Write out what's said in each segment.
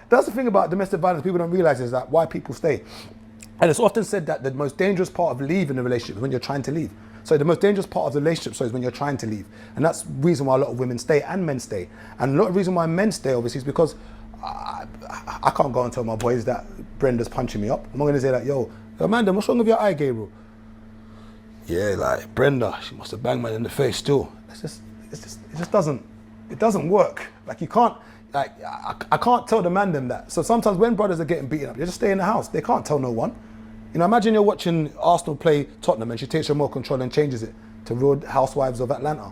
that's the thing about domestic violence people don't realize is that why people stay. And it's often said that the most dangerous part of leaving a relationship is when you're trying to leave. So the most dangerous part of the relationship is when you're trying to leave. And that's the reason why a lot of women stay and men stay. And a lot of the reason why men stay, obviously, is because I can't go and tell my boys that Brenda's punching me up. I'm not going to say that, yo, Amanda, what's wrong with your eye, Gabriel? Yeah, like, Brenda, she must have banged me in the face too. It just doesn't work. Like, you can't, like, I can't tell the man them that. So sometimes when brothers are getting beaten up, they just stay in the house. They can't tell no one. You know, imagine you're watching Arsenal play Tottenham and she takes remote control and changes it to Real Housewives of Atlanta.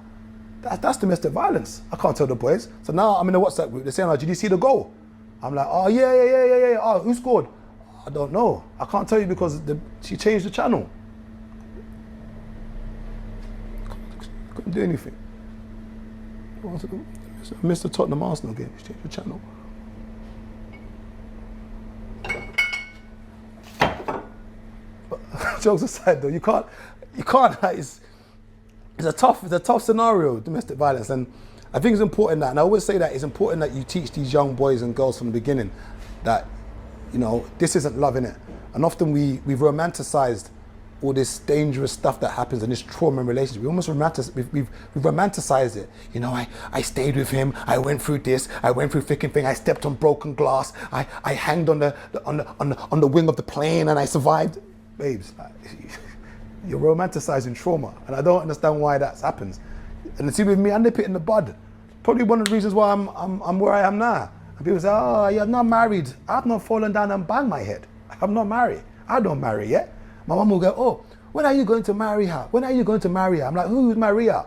That's domestic violence. I can't tell the boys. So now I'm in a WhatsApp group. They're saying, oh, did you see the goal? I'm like, oh, yeah. Oh, who scored? I don't know. I can't tell you because she changed the channel. Couldn't do anything. I missed the Tottenham Arsenal game. She changed the channel. But jokes aside, though, you can't. Like, it's a tough scenario, domestic violence, and I think it's important that, and I always say that it's important that you teach these young boys and girls from the beginning that, you know, this isn't love, innit? And often we've romanticized all this dangerous stuff that happens in this trauma in relationships. We almost we've romanticized it. You know, I stayed with him, I went through this, I went through thick and thin, I stepped on broken glass, I hanged on the wing of the plane and I survived. Babes, you're romanticizing trauma, and I don't understand why that happens. And see, with me, I nip it in the bud. Probably one of the reasons why I'm where I am now. And people say, oh, you're not married. I've not fallen down and banged my head. I'm not married. I don't marry yet. My mom will go, oh, when are you going to marry her? When are you going to marry her? I'm like, who is Maria?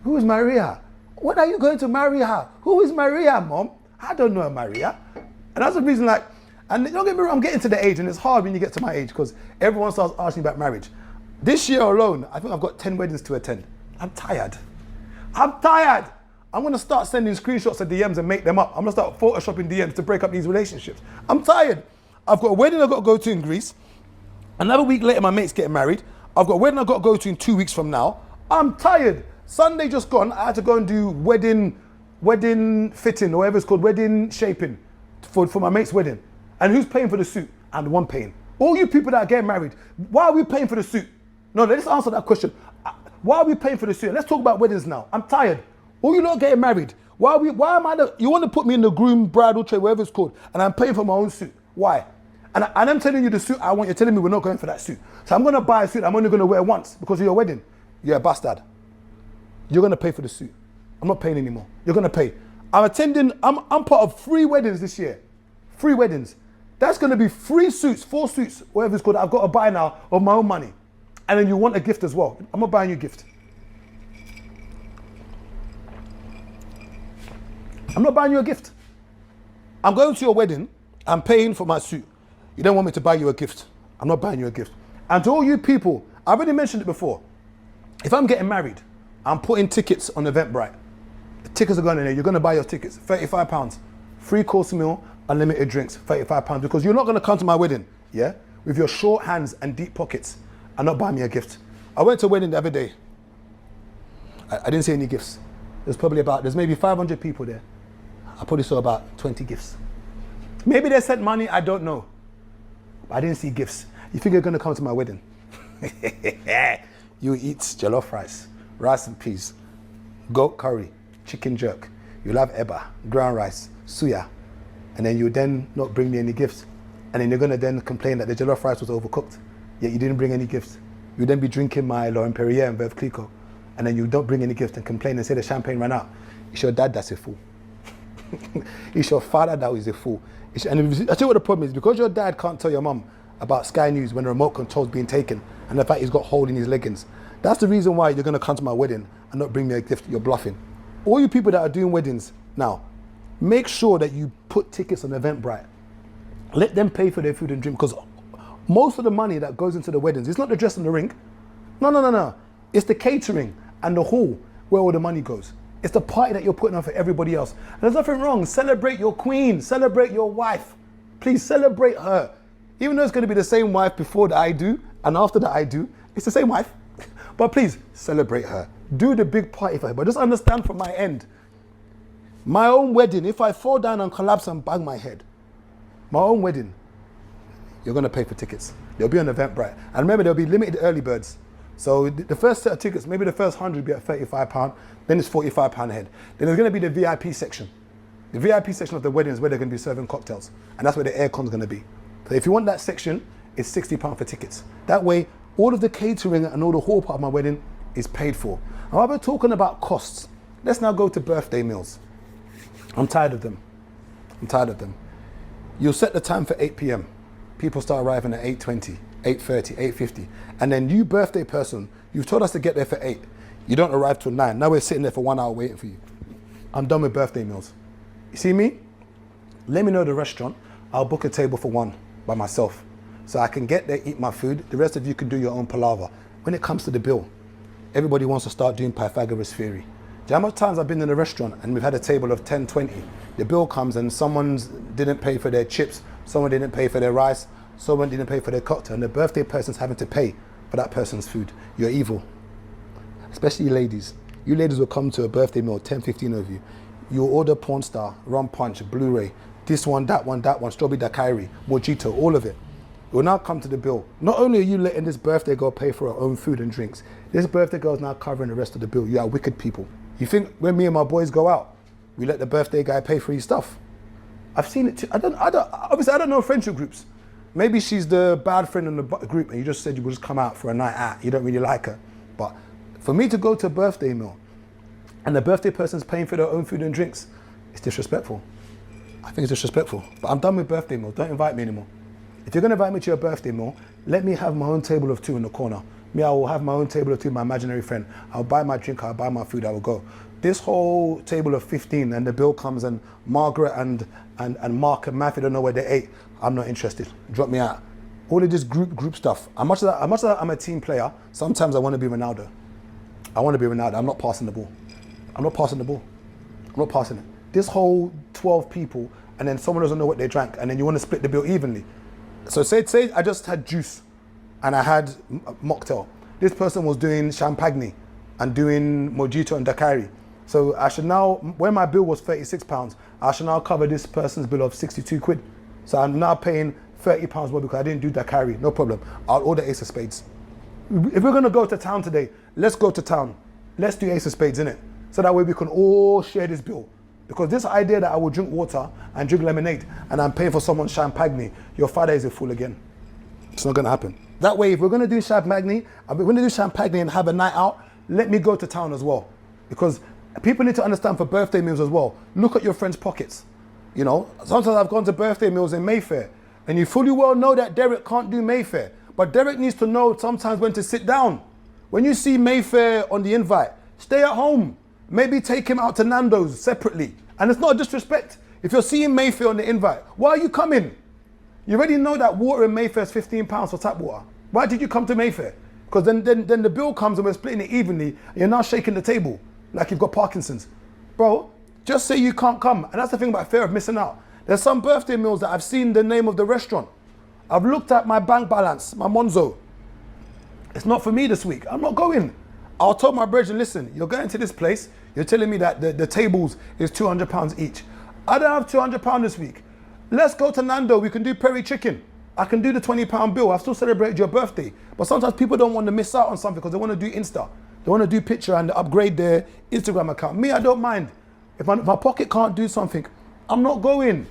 Who is Maria? When are you going to marry her? Who is Maria, Mom? I don't know Maria. And that's the reason, like, and don't get me wrong, I'm getting to the age, and it's hard when you get to my age because everyone starts asking about marriage. This year alone, I think I've got 10 weddings to attend. I'm tired. I'm going to start sending screenshots of DMs and make them up. I'm going to start photoshopping DMs to break up these relationships. I'm tired. I've got a wedding I've got to go to in Greece. Another week later, my mate's getting married. I've got a wedding I've got to go to in 2 weeks from now. I'm tired. Sunday just gone, I had to go and do wedding fitting, or whatever it's called, wedding shaping for my mate's wedding. And who's paying for the suit? I'm the one paying. All you people that are getting married, why are we paying for the suit? No, let's answer that question. Why are we paying for the suit? Let's talk about weddings now. I'm tired. All you lot getting married. Why am I you want to put me in the groom, bridal tray, whatever it's called, and I'm paying for my own suit. Why? And I'm telling you the suit I want, you're telling me we're not going for that suit. So I'm going to buy a suit I'm only going to wear once because of your wedding. You're a bastard. You're going to pay for the suit. I'm not paying anymore. You're going to pay. I'm part of 3 weddings this year. 3 weddings. That's going to be 3 suits, 4 suits, whatever it's called, I've got to buy now of my own money. And then you want a gift as well. I'm not buying you a gift. I'm not buying you a gift. I'm going to your wedding. I'm paying for my suit. You don't want me to buy you a gift. I'm not buying you a gift. And to all you people, I've already mentioned it before. If I'm getting married, I'm putting tickets on Eventbrite. The tickets are going in there. You're going to buy your tickets, £35. 3-course meal, unlimited drinks, £35. Because you're not going to come to my wedding, yeah, with your short hands and deep pockets and not buy me a gift. I went to a wedding the other day. I didn't see any gifts. There's maybe 500 people there. I probably saw about 20 gifts. Maybe they sent money, I don't know. But I didn't see gifts. You think you're going to come to my wedding? You eat jollof rice and peas, goat curry, chicken jerk. You'll have eba, ground rice, suya. And then you then not bring me any gifts. And then you're going to then complain that the jollof rice was overcooked. Yet you didn't bring any gifts. You then be drinking my Laurent Perrier and Veuve Clicquot. And then you don't bring any gifts and complain and say the champagne ran out. It's your dad that's a fool. It's your father that is a fool. And I tell you what the problem is, because your dad can't tell your mum about Sky News when the remote control's being taken and the fact he's got a hole in his leggings. That's the reason why you're going to come to my wedding and not bring me a gift. You're bluffing. All you people that are doing weddings now, make sure that you put tickets on Eventbrite. Let them pay for their food and drink, because most of the money that goes into the weddings, it's not the dress and the ring. No. It's the catering and the hall where all the money goes. It's the party that you're putting on for everybody else. And there's nothing wrong. Celebrate your queen. Celebrate your wife. Please celebrate her. Even though it's going to be the same wife before that I do and after that I do, it's the same wife. But please celebrate her. Do the big party for her. But just understand from my end, my own wedding, if I fall down and collapse and bang my head, My own wedding, you're going to pay for tickets. They'll be on Eventbrite. And remember, there'll be limited early birds. So the first set of tickets, maybe the first 100 will be at £35, then it's £45 ahead. Then there's going to be the VIP section. The VIP section of the wedding is where they're going to be serving cocktails. And that's where the aircon's going to be. So if you want that section, it's £60 for tickets. That way, all of the catering and all the whole part of my wedding is paid for. And while we're talking about costs, let's now go to birthday meals. I'm tired of them. I'm tired of them. You'll set the time for 8 p.m. People start arriving at 8:20, 8:30, 8:50. And then you birthday person, you've told us to get there for 8. You don't arrive till 9. Now we're sitting there for 1 hour waiting for you. I'm done with birthday meals. You see me? Let me know the restaurant. I'll book a table for 1 by myself. So I can get there, eat my food. The rest of you can do your own palaver. When it comes to the bill, everybody wants to start doing Pythagoras theory. Do you know how much times I've been in a restaurant and we've had a table of 10, 20. The bill comes and someone didn't pay for their chips, someone didn't pay for their rice, someone didn't pay for their cocktail, and the birthday person's having to pay for that person's food. You're evil. Especially you ladies. You ladies will come to a birthday meal, 10, 15 of you. You'll order Porn Star, Rum Punch, Blu-ray, this one, Strawberry Daiquiri, Mojito, all of it. It will now come to the bill. Not only are you letting this birthday girl pay for her own food and drinks, this birthday girl is now covering the rest of the bill. You are wicked people. You think when me and my boys go out, we let the birthday guy pay for his stuff? I've seen it too. Obviously I don't know friendship groups. Maybe she's the bad friend in the group and you just said you would just come out for a night out. You don't really like her. But for me to go to a birthday meal and the birthday person's paying for their own food and drinks, it's disrespectful. I think it's disrespectful. But I'm done with birthday meals. Don't invite me anymore. If you're going to invite me to your birthday meal, let me have my own table of 2 in the corner. Me, I will have my own table of 2, my imaginary friend. I'll buy my drink, I'll buy my food, I will go. This whole table of 15 and the bill comes and Margaret and Mark and Matthew don't know where they ate. I'm not interested. Drop me out. All of this group stuff. As much as I'm a team player, sometimes I want to be Ronaldo. I want to be Ronaldo. I'm not passing the ball. I'm not passing the ball. I'm not passing it. This whole 12 people and then someone doesn't know what they drank and then you want to split the bill evenly. So say I just had juice and I had mocktail. This person was doing champagne and doing mojito and daiquiri. So I should now, when my bill was £36, I should now cover this person's bill of 62 quid. So I'm now paying £30 more because I didn't do daiquiri, no problem. I'll order Ace of Spades. If we're gonna go to town today, let's go to town. Let's do Ace of Spades, innit? So that way we can all share this bill. Because this idea that I will drink water and drink lemonade and I'm paying for someone's champagne, your father is a fool again. It's not gonna happen. That way, if we're gonna do champagne, and have a night out, let me go to town as well. Because people need to understand for birthday meals as well, look at your friends' pockets. You know, sometimes I've gone to birthday meals in Mayfair and you fully well know that Derek can't do Mayfair. But Derek needs to know sometimes when to sit down. When you see Mayfair on the invite, stay at home. Maybe take him out to Nando's separately. And it's not a disrespect. If you're seeing Mayfair on the invite, why are you coming? You already know that water in Mayfair is £15 for tap water. Why did you come to Mayfair? Because then the bill comes and we're splitting it evenly and you're now shaking the table like you've got Parkinson's. Bro, just say you can't come. And that's the thing about fear of missing out. There's some birthday meals that I've seen the name of the restaurant. I've looked at my bank balance, my Monzo. It's not for me this week. I'm not going. I'll tell my brethren, listen, you're going to this place, you're telling me that the tables is £200 each. I don't have £200 this week. Let's go to Nando, we can do peri chicken. I can do the £20 bill, I've still celebrated your birthday. But sometimes people don't want to miss out on something because they want to do Insta. They want to do picture and upgrade their Instagram account. Me, I don't mind. If my pocket can't do something, I'm not going.